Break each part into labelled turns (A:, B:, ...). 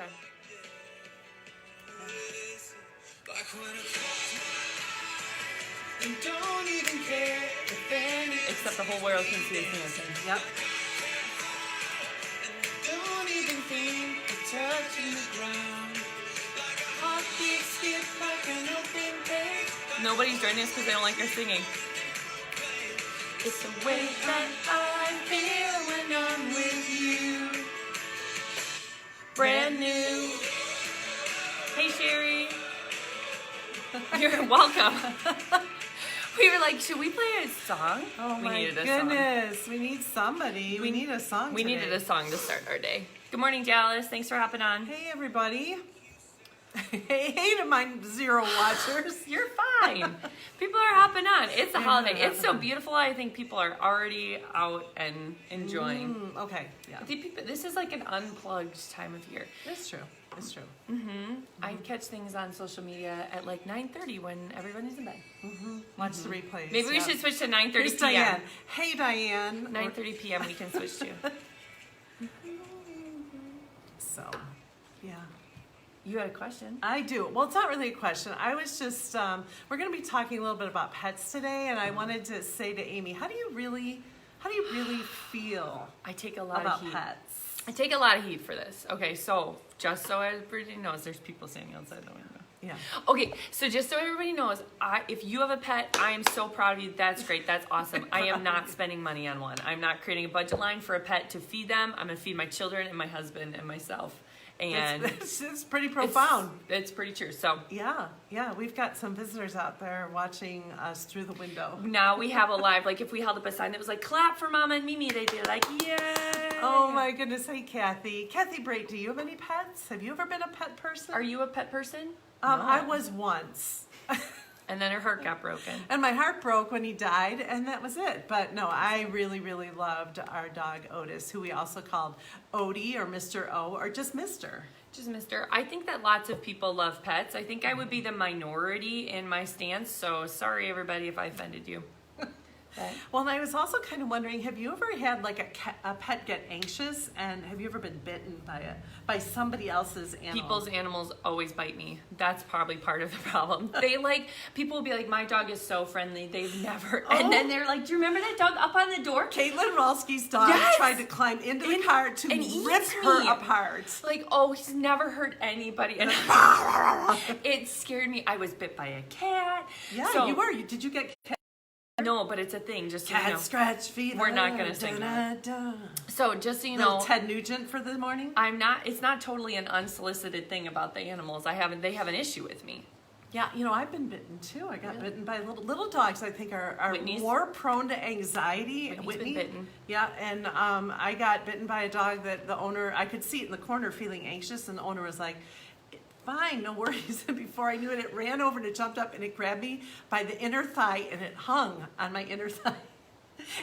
A: Okay.
B: And don't even care if any...
A: Except the whole world can see us dancing.
B: Yep. Don't even think of touching the ground. Heartbeat skip like an open page.
A: Nobody's joining us because they don't like our singing.
B: It's the way that I feel when I'm with you.
A: Brand new. Hey, Sherry. You're welcome. We were like, should we play a song?
B: Oh
A: we
B: my
A: needed a
B: goodness. We need somebody. We need a song
A: We
B: today.
A: needed a song to start our day. Good morning, Dallas. Thanks for hopping on.
B: Hey, everybody. Hey to my 0 watchers.
A: You're fine. People are hopping on. It's a
B: Yeah.
A: holiday. It's so beautiful. I think people are already out and enjoying.
B: Okay, yeah.
A: This is like an unplugged time of year.
B: It's true. It's true.
A: I catch things on social media at like 9:30 when everybody's in bed.
B: Watch the replays.
A: Maybe we
B: yeah.
A: should switch to 9:30
B: Here's
A: p.m.
B: Diane. Hey, Diane.
A: 9:30 p.m. we can switch to.
B: So, yeah.
A: You had a question?
B: I do. Well, it's not really a question. I was just, we're going to be talking a little bit about pets today, and I wanted to say to Amy, how do you really feel
A: I take a lot
B: about
A: of heat.
B: pets?
A: I take a lot of heat for this. Okay, so just so everybody knows, there's people standing outside the window.
B: Yeah.
A: Okay, so just so everybody knows, if you have a pet, I am so proud of you. That's great. That's awesome. I am not spending money on one. I'm not creating a budget line for a pet to feed them. I'm going to feed my children and my husband and myself. And
B: It's pretty profound.
A: It's pretty true. So
B: Yeah, we've got some visitors out there watching us through the window.
A: now we have a live, like if we held up a sign that was like, clap for Mama and Mimi, they'd be like, yay.
B: Oh my goodness. Hey, Kathy. Kathy Brait, do you have any pets? Have you ever been a pet person?
A: Are you a pet person?
B: I was once.
A: And then her heart got broken.
B: And my heart broke when he died, and that was it. But no, I really, really loved our dog Otis, who we also called Odie or Mr. O or just Mr.
A: Just Mr. I think that lots of people love pets. I think I would be the minority in my stance, so sorry everybody if I offended you. But
B: Well, and I was also kind of wondering, have you ever had like a pet get anxious, and have you ever been bitten by somebody else's animal?
A: people's animals always bite me. That's probably part of the problem. People will be like, my dog is so friendly. They've never, and then they're like, do you remember that dog up on the door?
B: Caitlin Rolski's dog
A: Yes!
B: tried to climb into the car to
A: and eat
B: rip her
A: me.
B: apart.
A: Like, oh, he's never hurt anybody. And it scared me. I was bit by a cat.
B: Yeah,
A: So-
B: you were. Did you get
A: No, but it's a thing. Just so you
B: cat
A: know.
B: scratch feet?
A: We're not gonna sing that. So just so you
B: Little
A: know,
B: Ted Nugent for the morning.
A: it's not totally an unsolicited thing about the animals. They have an issue with me.
B: Yeah, I've been bitten too. I got bitten by little dogs. I think are
A: Whitney's?
B: more prone to anxiety.
A: Whitney's been bitten.
B: Yeah, and I got bitten by a dog that the owner, I could see it in the corner feeling anxious, and the owner was like, fine, no worries. And before I knew it, it ran over and it jumped up and it grabbed me by the inner thigh and it hung on my inner thigh.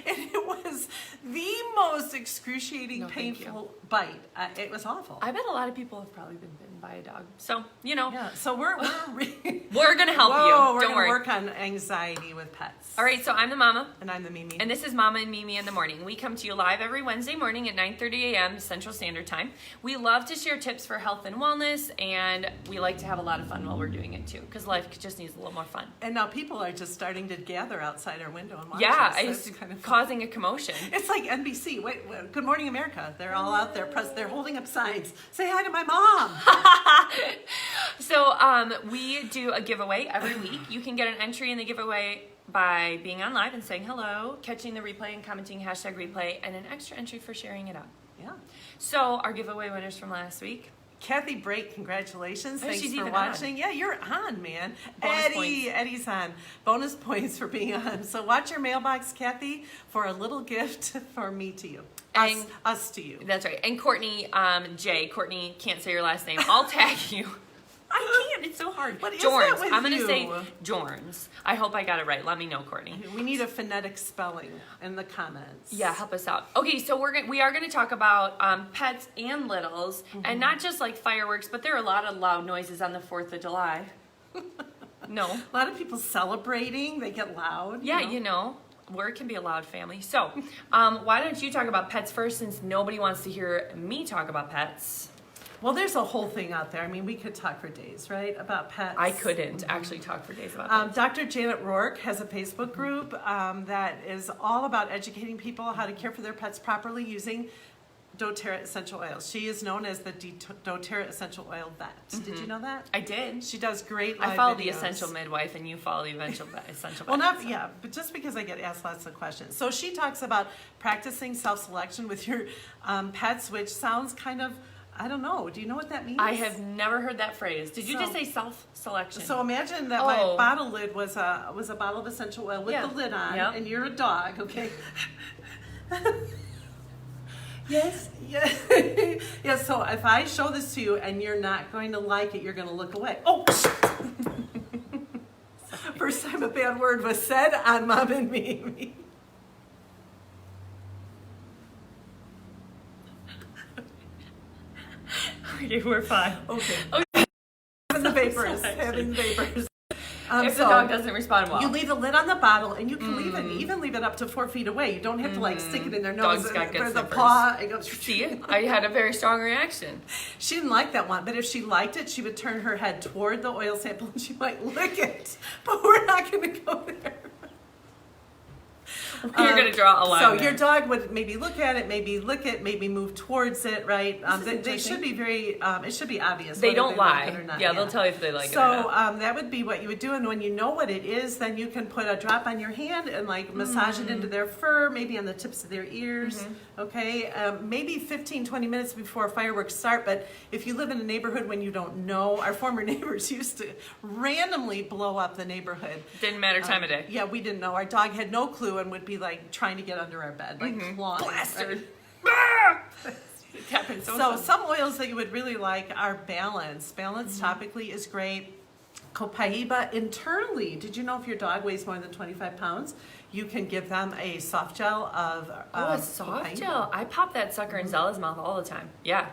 B: And it was the most excruciating,
A: No, thank
B: painful bite. It was awful.
A: I bet a lot of people have probably been bitten by a dog. So, you know,
B: Yeah, so we're
A: we're going to help
B: Whoa,
A: you.
B: we're
A: Don't
B: gonna
A: worry.
B: work on anxiety with pets.
A: All right, so I'm the mama.
B: And I'm the Mimi.
A: And this is Mama and Mimi in the morning. We come to you live every Wednesday morning at 9:30 a.m. Central Standard Time. We love to share tips for health and wellness, and we like to have a lot of fun while we're doing it too, because life just needs a little more fun.
B: And now people are just starting to gather outside our window and watch
A: Yeah,
B: us.
A: it's
B: That's kind of fun.
A: causing a commotion.
B: It's like NBC. Wait, Good Morning America. They're all out there. They're holding up signs. Say hi to my mom.
A: So we do a giveaway every week. You can get an entry in the giveaway by being on live and saying hello, catching the replay and commenting #replay, and an extra entry for sharing it out.
B: Yeah.
A: So our giveaway winners from last week.
B: Kathy Brait, congratulations.
A: Oh,
B: Thanks
A: she's
B: for
A: even
B: watching. Yeah, you're on, man.
A: Bonus points.
B: Eddie's on. Bonus points for being on. So watch your mailbox, Kathy, for a little gift for me to you.
A: And-
B: Us to you.
A: That's right. And Courtney J. Courtney, can't say your last name. I'll tag you. I can't. It's so hard.
B: What is
A: Jorns.
B: that with
A: I'm gonna
B: you?
A: say Jorns. I hope I got it right. Let me know, Courtney.
B: We need a phonetic spelling in the comments.
A: Yeah, help us out. Okay, so we are gonna talk about pets and littles, and not just like fireworks, but there are a lot of loud noises on the 4th of July. No.
B: A lot of people celebrating. They get loud.
A: Yeah, you know. Word can be a loud family. So, why don't you talk about pets first, since nobody wants to hear me talk about pets?
B: Well, there's a whole thing out there. I mean, we could talk for days, right, about pets.
A: I couldn't actually talk for days about that.
B: Dr. Janet Rourke has a Facebook group that is all about educating people how to care for their pets properly using doTERRA essential oils. She is known as the doTERRA essential oil vet. Did you know that?
A: I did.
B: She does great live
A: I follow the
B: videos.
A: essential midwife, and you follow the essential.
B: Well,
A: vet, so.
B: but just because I get asked lots of questions. So she talks about practicing self-selection with your pets, which sounds kind of, I don't know. Do you know what that means?
A: I have never heard that phrase. Did you
B: So-
A: just say self-selection?
B: So imagine that my bottle lid was a bottle of essential oil with
A: Yeah.
B: the lid on,
A: Yep.
B: and you're a dog, okay?
A: yes.
B: Yeah. Yeah, so if I show this to you and you're not going to like it, you're going to look away. Oh, first time a bad word was said on Mom and Me.
A: Okay, we're fine.
B: Okay.
A: Okay.
B: Having the vapors.
A: Sorry.
B: Having the vapors.
A: If the dog doesn't respond well.
B: You leave the lid on the bottle, and you can leave it, even leave it up to 4 feet away. You don't have to like stick it in their nose
A: Dog's got good
B: or the
A: sniffers.
B: paw. It goes.
A: See, I had a very strong reaction.
B: She didn't like that one, but if she liked it, she would turn her head toward the oil sample and she might lick it. But we're not going to go there.
A: You're going to draw a line.
B: So
A: there.
B: your dog would maybe look at it, maybe lick it, maybe move towards it, right?
A: This is
B: They
A: interesting.
B: should be very, it should be obvious.
A: They
B: whether
A: don't
B: like
A: lie.
B: it or not.
A: Yeah, they'll tell you if they like it or
B: So
A: not.
B: that would be what you would do. And when you know what it is, then you can put a drop on your hand and like massage it into their fur, maybe on the tips of their ears. Okay. Maybe 15, 20 minutes before fireworks start. But if you live in a neighborhood when you don't know, our former neighbors used to randomly blow up the neighborhood.
A: Didn't matter time of day.
B: Yeah, we didn't know. Our dog had no clue and would be like trying to get under our bed, like clawing.
A: Blasted.
B: right?
A: It happens so
B: So
A: often.
B: some oils that you would really like are Balance. Balance topically is great. Copaiba internally. Did you know if your dog weighs more than 25 pounds, you can give them a soft gel of
A: a soft
B: Copaiba.
A: gel. I pop that sucker in Zella's mouth all the time. Yeah.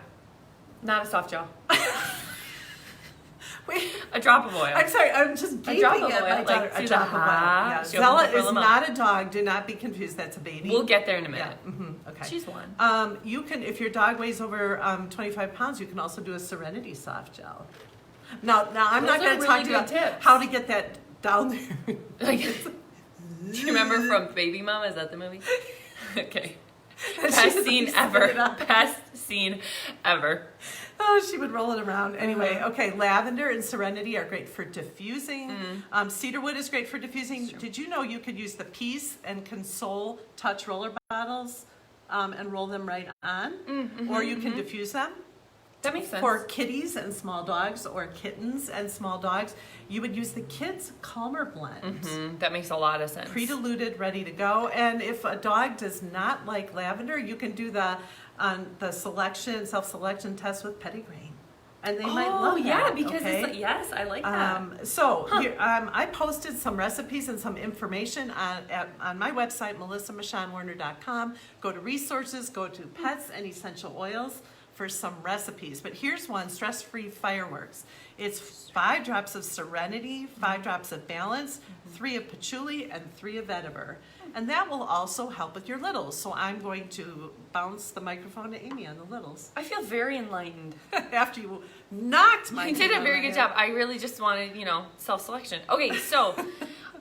A: Not a soft gel.
B: Wait,
A: A drop of oil.
B: I'm sorry, I'm just gaping
A: drop of
B: at
A: oil,
B: my
A: like,
B: daughter.
A: see
B: A
A: the
B: drop of oil.
A: ha?
B: Yeah.
A: She
B: Zella
A: opens her
B: is
A: little
B: not a dog. Do not be confused. That's a baby.
A: We'll get there in a
B: Yeah.
A: minute.
B: Okay.
A: She's one.
B: You can, if your dog weighs over 25 pounds, you can also do a Serenity soft gel. Now I'm
A: Those
B: not
A: are
B: going to
A: really
B: talk to you
A: good
B: about
A: tips.
B: how to get that down there.
A: Like, do you remember from Baby Mama? Is that the movie? Okay.
B: And she
A: Best
B: would
A: scene
B: spit
A: ever.
B: it out.
A: Best scene ever.
B: Oh, she would roll it around. Anyway, okay, lavender and serenity are great for diffusing. Cedarwood is great for diffusing. Did you know you could use the Peace and Console touch roller bottles and roll them right on? Or you can diffuse them.
A: That makes sense.
B: For kitties and small dogs or kittens and small dogs, you would use the Kids Calmer blend.
A: That makes a lot of sense.
B: Pre-diluted, ready to go. And if a dog does not like lavender, you can do the self-selection test with petitgrain. And they might love that.
A: yeah, because
B: okay?
A: it's like, yes, I like that.
B: Here, I posted some recipes and some information on my website, melissamashonwarner.com. Go to resources, go to pets and essential oils for some recipes. But here's one, stress-free fireworks. It's 5 drops of Serenity, 5 drops of Balance, 3 of Patchouli, and 3 of Vetiver. And that will also help with your littles. So I'm going to bounce the microphone to Amy on the littles.
A: I feel very enlightened.
B: After you knocked my
A: You did a
B: hand
A: very
B: on my
A: good
B: head.
A: job. I really just wanted, self-selection. Okay, so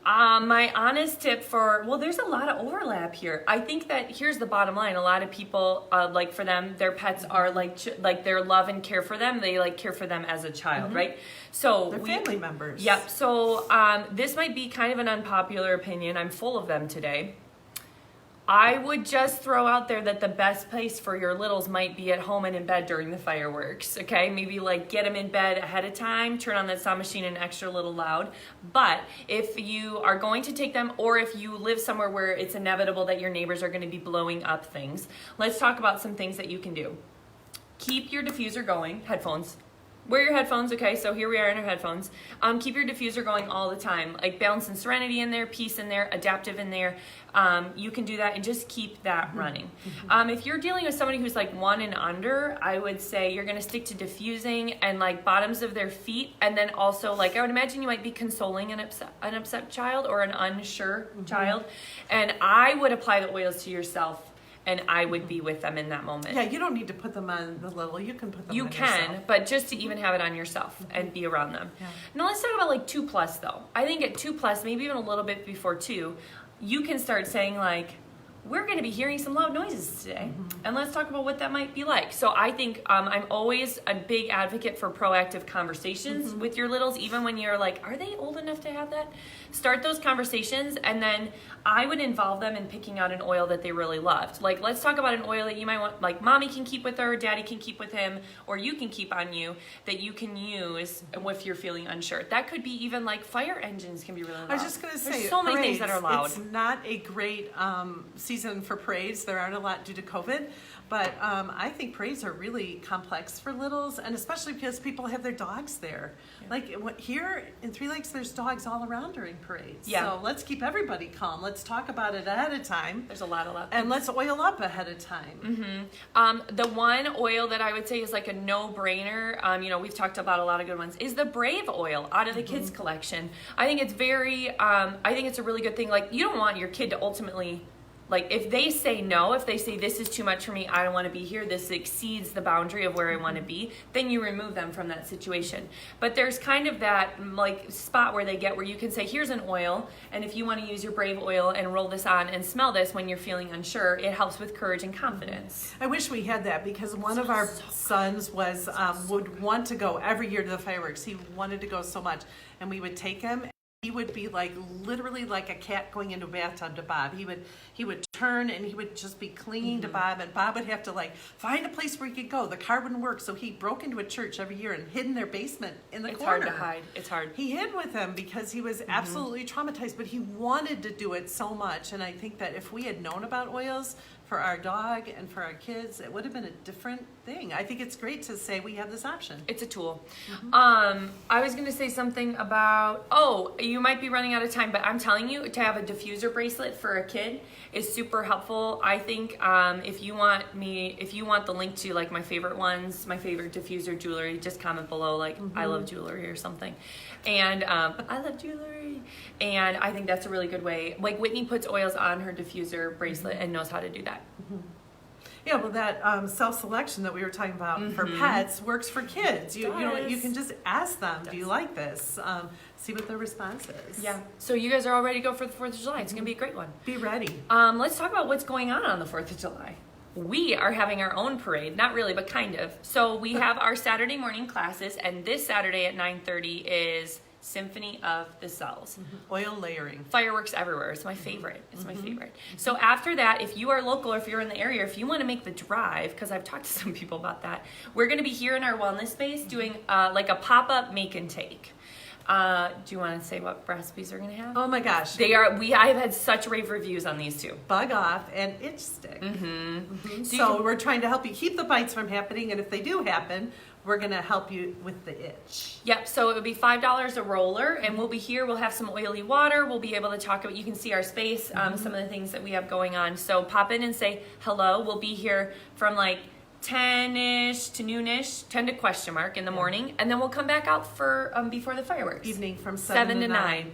A: my honest tip there's a lot of overlap here. I think that here's the bottom line. A lot of people, for them, their pets are like their love and care for them. They care for them as a child, right? So
B: They're family members.
A: Yep. So this might be kind of an unpopular opinion. I'm full of them today. I would just throw out there that the best place for your littles might be at home and in bed during the fireworks, okay? Maybe get them in bed ahead of time, turn on that sound machine an extra little loud. But if you are going to take them, or if you live somewhere where it's inevitable that your neighbors are going to be blowing up things, let's talk about some things that you can do. Keep your diffuser going, headphones. Wear your headphones, okay? So here we are in our headphones. Keep your diffuser going all the time. Balance and Serenity in there, Peace in there, Adaptive in there. You can do that and just keep that running. If you're dealing with somebody who's 1 and under, I would say you're gonna stick to diffusing and bottoms of their feet. And then also I would imagine you might be consoling an upset child or an unsure child. And I would apply the oils to yourself and I would be with them in that moment.
B: Yeah, you don't need to put them on the little. You can put them
A: You
B: on
A: can,
B: yourself.
A: but just to even have it on yourself and be around them.
B: Yeah.
A: Now let's talk about like 2+ though. I think at 2+, maybe even a little bit before 2, you can start saying like, we're going to be hearing some loud noises today, and let's talk about what that might be like. So I think I'm always a big advocate for proactive conversations with your littles, even when you're like, are they old enough to have that? Start those conversations, and then I would involve them in picking out an oil that they really loved. Like, let's talk about an oil that you might want, like mommy can keep with her, daddy can keep with him, or you can keep on you, that you can use if you're feeling unsure. That could be even like fire engines can be really loud.
B: I was just going to say,
A: there's so many things that are loud.
B: It's not a great season for parades. There aren't a lot due to COVID, but I think parades are really complex for littles, and especially because people have their dogs there.
A: Yeah.
B: Like here in Three Lakes, there's dogs all around during parades.
A: Yeah.
B: So let's keep everybody calm. Let's talk about it ahead of time,
A: There's a lot of loud.
B: and let's oil up ahead of time.
A: The one oil that I would say is like a no-brainer, we've talked about a lot of good ones, is the Brave oil out of the kids collection. I think it's it's a really good thing. Like, you don't want your kid to ultimately, like, if they say no, if they say this is too much for me, I don't want to be here, this exceeds the boundary of where I want to be, then you remove them from that situation. But there's kind of that like spot where they get where you can say, here's an oil, and if you want to use your Brave oil and roll this on and smell this when you're feeling unsure, it helps with courage and confidence.
B: I wish we had that, because one of our sons was would want to go every year to the fireworks. He wanted to go so much, and we would take him. He would be like literally like a cat going into a bathtub to Bob. He would turn and he would just be clinging to Bob, and Bob would have to like find a place where he could go. The car wouldn't work, so he broke into a church every year and hid in their basement in the
A: It's
B: corner.
A: hard to hide. It's hard.
B: He hid with them because he was absolutely traumatized, but he wanted to do it so much. And I think that if we had known about oils for our dog and for our kids, it would have been a different thing. I think it's great to say we have this option.
A: It's a tool. I was going to say something about, you might be running out of time, but I'm telling you, to have a diffuser bracelet for a kid is super helpful. I think if you want the link to like my favorite ones, my favorite diffuser jewelry, just comment below like I love jewelry or something. And I love jewelry. And I think that's a really good way. Like, Whitney puts oils on her diffuser bracelet and knows how to do that.
B: Yeah, well, that self-selection that we were talking about for pets works for kids. You can just ask them, do you like this? See what their response is.
A: Yeah. So you guys are all ready to go for the 4th of July. It's going to be a great one.
B: Be ready.
A: Let's talk about what's going on the 4th of July. We are having our own parade, not really, but kind of. So we have our Saturday morning classes, and this Saturday at 9:30 is Symphony of the Cells.
B: Oil layering.
A: Fireworks everywhere. It's my favorite. It's my favorite. So after that, if you are local or if you're in the area, if you want to make the drive, because I've talked to some people about that, we're going to be here in our wellness space doing like a pop-up make and take. Do you want to say what recipes are going to have?
B: Oh my gosh.
A: I've had such rave reviews on these two.
B: Bug off and itch stick. So we're trying to help you keep the bites from happening, and if they do happen, we're going to help you with the itch.
A: Yep, so it would be $5 a roller, and we'll be here. We'll have some oily water. We'll be able to talk about, you can see our space, some of the things that we have going on. So pop in and say hello. We'll be here from like 10-ish to noonish, 10 to question mark in the morning, and then we'll come back out for before the fireworks.
B: Evening from 7 to 9.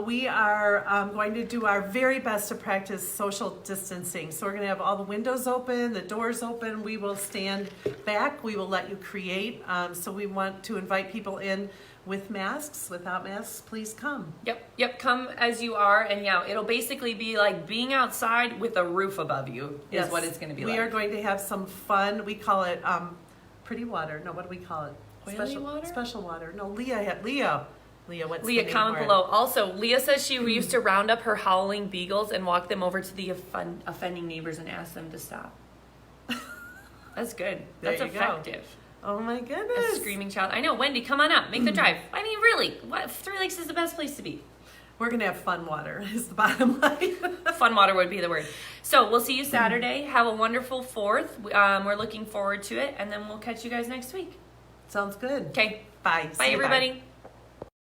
B: We are going to do our very best to practice social distancing. So we're going to have all the windows open, the doors open. We will stand back. We will let you create. So we want to invite people in with masks. Without masks, please come.
A: Yep, come as you are, and yeah, it'll basically be like being outside with a roof above you is what it's going to be like.
B: We are going to have some fun. We call it pretty water. No, what do we call it?
A: Oily water?
B: Special water. No, Leah, what's the
A: Leah,
B: name
A: comment
B: for it?
A: below. Also, Leah says she used to round up her howling beagles and walk them over to the offending neighbors and ask them to stop. That's good.
B: There
A: That's
B: you go.
A: effective.
B: Oh my goodness.
A: A screaming child. I know, Wendy, come on up. Make the drive. I mean, really, Three Lakes is the best place to be.
B: We're going to have fun water is the bottom line.
A: Fun water would be the word. So we'll see you Saturday. Have a wonderful 4th. We're looking forward to it, and then we'll catch you guys next week.
B: Sounds good.
A: Okay.
B: Bye.
A: Bye,
B: Say
A: everybody.